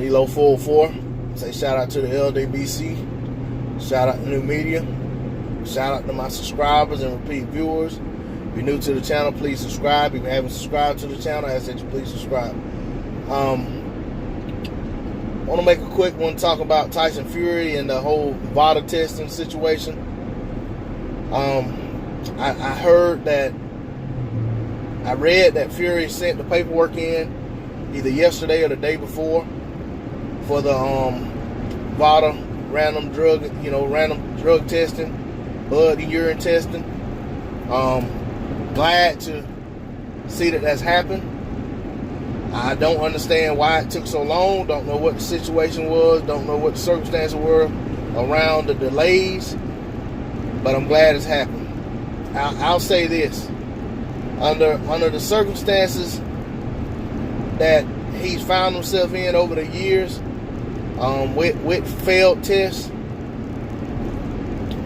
Lilo 404. Say shout out to the LDBC. Shout out to New Media. Shout out to my subscribers and repeat viewers. If you're new to the channel, please subscribe. If you haven't subscribed to the channel, I ask that you please subscribe. I want to make a quick one, talk about Tyson Fury and the whole VADA testing situation. I read that Fury sent the paperwork in either yesterday or the day before for the VADA random drug testing, blood and urine testing. Glad to see that that's happened. I don't understand why it took so long. Don't know what the situation was. Don't know what the circumstances were around the delays. But I'm glad it's happened. I'll say this: under the circumstances that he's found himself in over the years, with failed tests,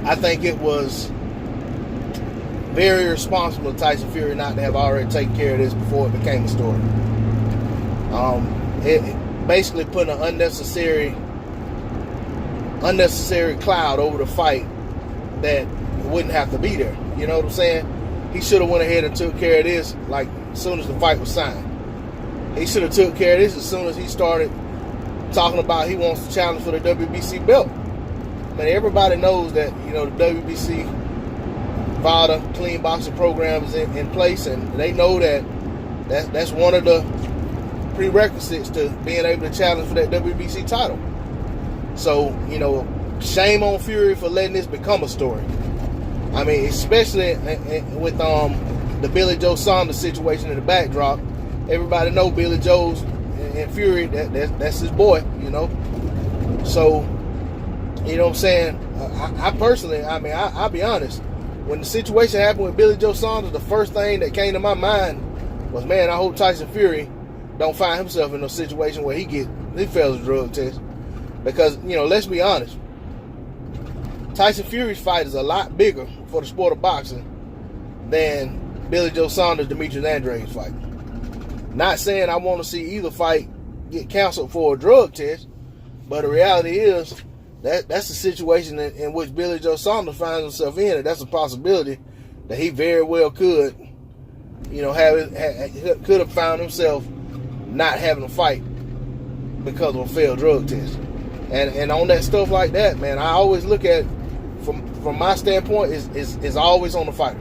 I think it was very irresponsible of Tyson Fury not to have already taken care of this before it became a story. It basically put an unnecessary cloud over the fight that wouldn't have to be there. You know what I'm saying? He should have went ahead and took care of this like as soon as the fight was signed. He should have took care of this as soon as he started talking about he wants to challenge for the WBC belt. I mean, everybody knows that, the WBC VADA clean boxing program is in place, and they know that's one of the prerequisites to being able to challenge for that WBC title. So, shame on Fury for letting this become a story. I mean, especially with the Billy Joe Saunders situation in the backdrop. Everybody know Billy Joe's and Fury, that's his boy, So, you know what I'm saying? I personally, I'll be honest. When the situation happened with Billy Joe Saunders, the first thing that came to my mind was, man, I hope Tyson Fury don't find himself in a situation where he fails a drug test. Because, let's be honest. Tyson Fury's fight is a lot bigger for the sport of boxing than Billy Joe Saunders, Demetrius Andrade's fight. Not saying I want to see either fight get canceled for a drug test, but the reality is that's the situation in which Billy Joe Saunders finds himself in, and that's a possibility that he very well could, could have found himself not having a fight because of a failed drug test. And on that stuff like that, man, I always look at from my standpoint is always on the fighter.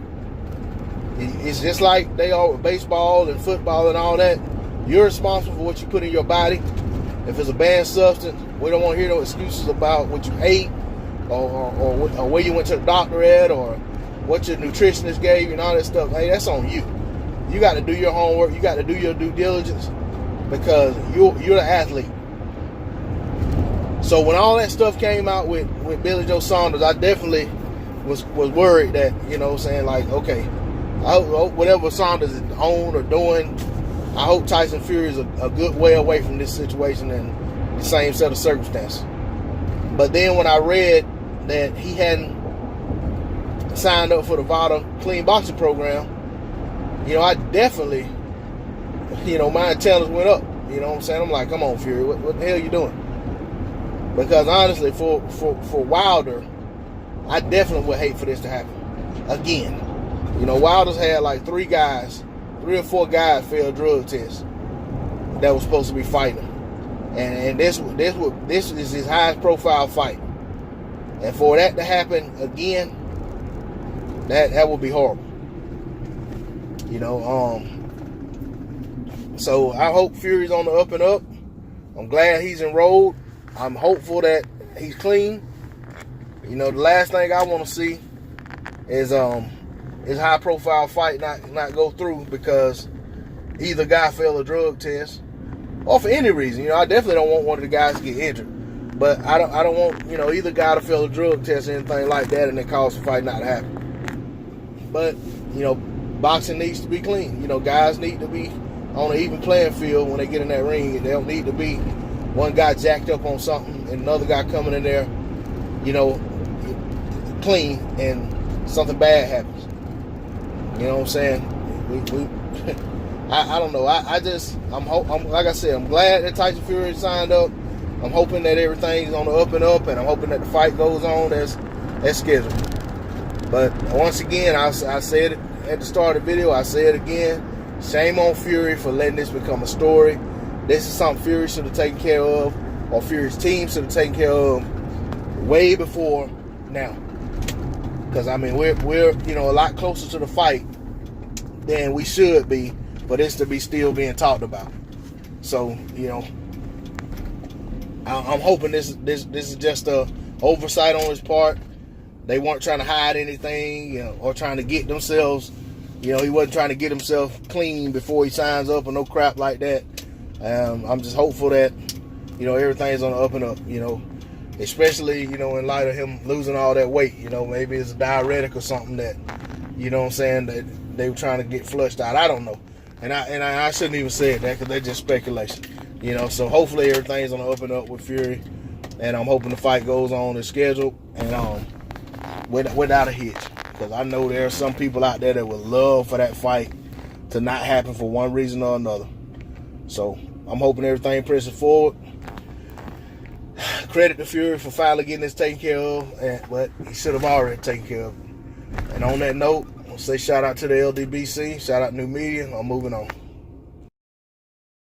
It's just like they are with baseball and football and all that. You're responsible for what you put in your body. If it's a banned substance, we don't want to hear no excuses about what you ate or where you went to the doctor at or what your nutritionist gave you and all that stuff. Hey, that's on you. You got to do your homework. You got to do your due diligence because you're the athlete. So when all that stuff came out with Billy Joe Saunders, I definitely was worried that, like, okay, I hope whatever Saunders is on or doing, I hope Tyson Fury is a good way away from this situation and the same set of circumstances. But then when I read that he hadn't signed up for the VADA clean boxing program, I definitely, my antennas went up. You know what I'm saying? I'm like, come on, Fury, what the hell you doing? Because honestly, for Wilder, I definitely would hate for this to happen again. Wilder's had like 3 or 4 guys fail drug tests that was supposed to be fighting him. And this is his highest profile fight. And for that to happen again, that would be horrible. So I hope Fury's on the up and up. I'm glad he's enrolled. I'm hopeful that he's clean. The last thing I want to see is his high profile fight not go through because either guy failed a drug test or for any reason. I definitely don't want one of the guys to get injured. But I don't want, either guy to fail a drug test or anything like that and it cause the fight not to happen. But, boxing needs to be clean. Guys need to be on an even playing field when they get in that ring. They don't need to be one guy jacked up on something and another guy coming in there, clean and something bad happens. You know what I'm saying? I don't know. I'm like I said, I'm glad that Tyson Fury signed up. I'm hoping that everything's on the up and up, and I'm hoping that the fight goes on as scheduled. But once again, I said it at the start of the video, I say it again, shame on Fury for letting this become a story. This is something Fury should have taken care of, or Fury's team should have taken care of way before now. Because, I mean, we're a lot closer to the fight than we should be for this to be still being talked about. So, I'm hoping this is just a oversight on his part. They weren't trying to hide anything, or trying to get themselves, he wasn't trying to get himself clean before he signs up or no crap like that. I'm just hopeful that, everything's on the up and up, especially, in light of him losing all that weight, maybe it's a diuretic or something that, that they were trying to get flushed out. I don't know. And I shouldn't even say that because that's just speculation, so hopefully everything's on the up and up with Fury, and I'm hoping the fight goes on as scheduled, and, without a hitch, because I know there are some people out there that would love for that fight to not happen for one reason or another. So I'm hoping everything presses forward. Credit to Fury for finally getting this taken care of, but he should have already taken care of it. And on that note, I'll say shout out to the LDBC, shout out New Media. I'm moving on.